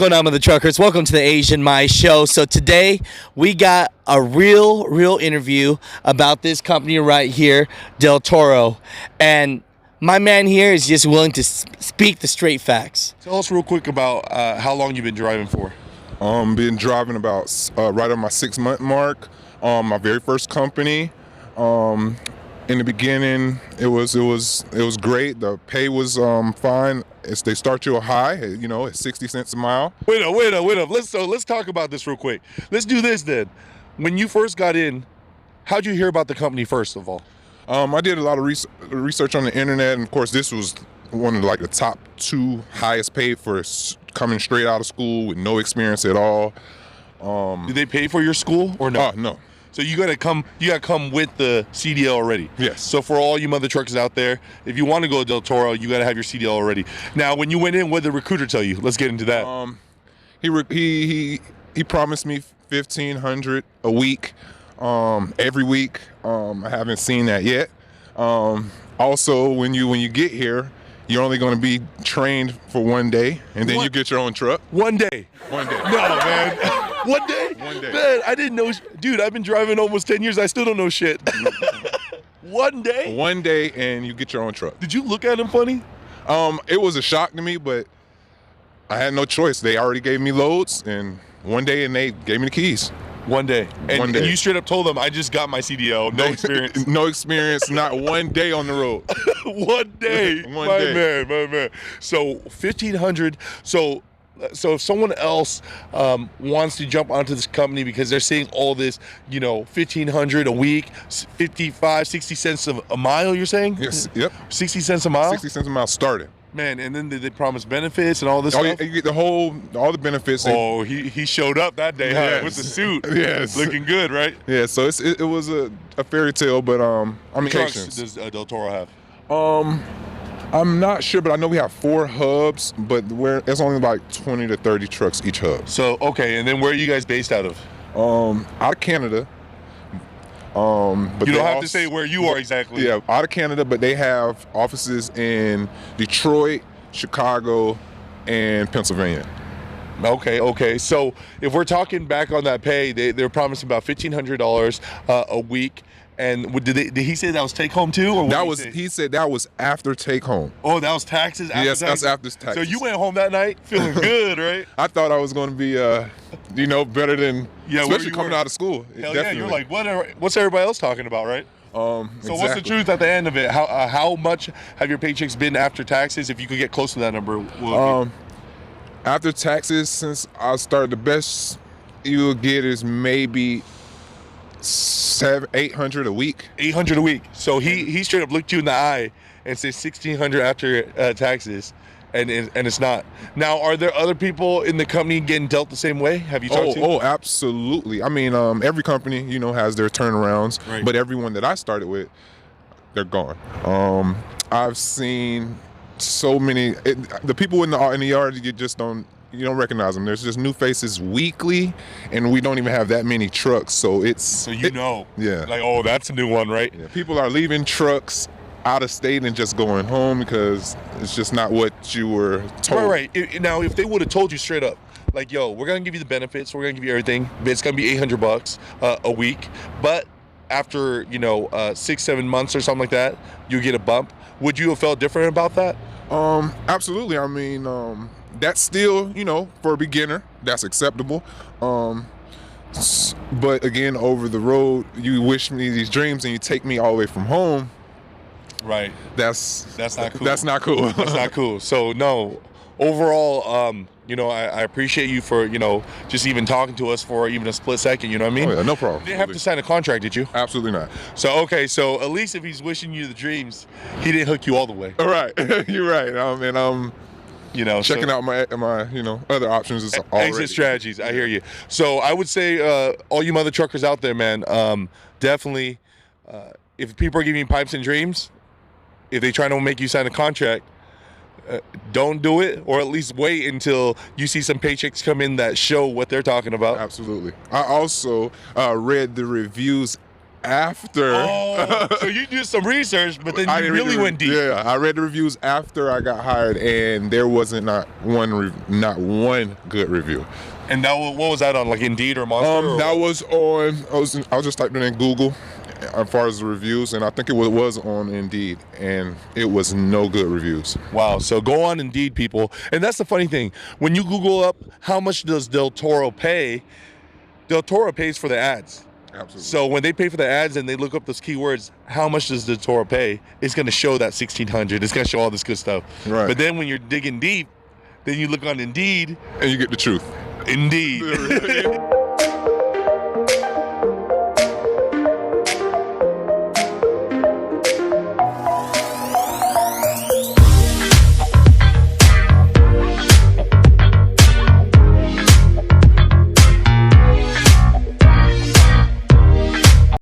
going on with the truckers? Welcome to the AsianMaiShow. So today we got a real interview about this company right here, DELtaura, and my man here is just willing to speak the straight facts. Tell us real quick about how long you've been driving for. Been driving about right on my 6-month mark. My very first company. In the beginning, it was great. The pay was fine. They start you high, at 60 cents a mile. Wait up. Let's talk about this real quick. Let's do this then. When you first got in, how'd you hear about the company first of all? I did a lot of research on the internet, and of course, this was one of the top 2 highest paid for coming straight out of school with no experience at all. Did they pay for your school or no? No. So you gotta come with the CDL already. Yes. So for all you mother truckers out there, if you want to go to DELtaura, you gotta have your CDL already. Now, when you went in, what did the recruiter tell you? Let's get into that. He promised me $1,500 a week, every week. I haven't seen that yet. Also, when you get here, you're only going to be trained for 1 day, and then you get your own truck. 1 day. 1 day. No, man. 1 day? 1 day. Man, I didn't know. Dude, I've been driving almost 10 years. I still don't know shit. 1 day? 1 day, and you get your own truck. Did you look at him funny? It was a shock to me, but I had no choice. They already gave me loads, and 1 day, and they gave me the keys. 1 day. And, 1 day. And you straight up told them, I just got my CDL. No experience. No experience, not 1 day on the road. 1 day. My man. So 1,500. So if someone else wants to jump onto this company because they're seeing all this, 1,500 a week, 55, 60 cents a mile, you're saying? Yes. Yep. 60 cents a mile? 60 cents a mile starting. Man, and then they promise benefits and all this stuff? You get all the benefits. Oh, he showed up that day, huh? Yes. With the suit. Yes. Looking good, right? Yeah, so it was a fairy tale, but Trucks Asians. does DELtaura have? I'm not sure, but I know we have 4 hubs, but it's only like 20 to 30 trucks each hub. So, okay, and then where are you guys based out of? Out of Canada. But you don't have to say where you are exactly. Yeah, out of Canada, but they have offices in Detroit, Chicago, and Pennsylvania. Okay. So if we're talking back on that pay, they're promising about $1,500 a week. And did he say that was take home too? Or he said that was after take home. Oh, that was taxes? Yes, that's after taxes. So you went home that night feeling good, right? I thought I was going to be, better than, especially coming out of school. Hell yeah, you're like, what's everybody else talking about, right? So what's the truth at the end of it? How much have your paychecks been after taxes? If you could get close to that number, after taxes, since I started, the best you'll get is maybe $800 a week. 800 a week. So he straight up looked you in the eye and said 1,600 after taxes, and it's not. Now, are there other people in the company getting dealt the same way? Have you talked to? Oh, absolutely. I mean, every company has their turnarounds, right. But everyone that I started with, they're gone. I've seen so many. The people in the yard, you just don't recognize them. There's just new faces weekly, and we don't even have that many trucks. So yeah, like, oh, that's a new one, right? Yeah. People are leaving trucks out of state and just going home because it's just not what you were told. Right. Now, if they would have told you straight up, like, yo, we're gonna give you the benefits, we're gonna give you everything, but it's gonna be $800 a week, but after 6-7 months or something like that, you get a bump. Would you have felt different about that? Absolutely. I mean, that's still, for a beginner, that's acceptable. But again, over the road, you wish me these dreams and you take me all the way from home. Right. That's not cool. That's not cool. That's not cool. So no, overall, I appreciate you for, just even talking to us for even a split second, you know what I mean? Oh yeah, no problem. You didn't have to sign a contract, did you? Absolutely not. So at least if he's wishing you the dreams, he didn't hook you all the way. All right. You're right. Checking out my other options is already. Exit strategies. I hear you. So I would say, all you mother truckers out there, man, definitely, if people are giving you pipes and dreams, if they try to make you sign a contract, don't do it, or at least wait until you see some paychecks come in that show what they're talking about. Absolutely. I also read the reviews after. Oh, so you did some research, but then you really went deep. Yeah, I read the reviews after I got hired, and there wasn't not one good review. And that what was that on, like Indeed or Monster? That was on. I was just typing in Google as far as the reviews, and I think it was on Indeed, and it was no good reviews. Wow. So go on Indeed, people. And that's the funny thing. When you Google up how much does DELtaura pay, DELtaura pays for the ads. Absolutely. So when they pay for the ads and they look up those keywords, how much does DELtaura pay? It's going to show that 1,600. It's going to show all this good stuff. Right. But then when you're digging deep, then you look on Indeed, and you get the truth. Indeed.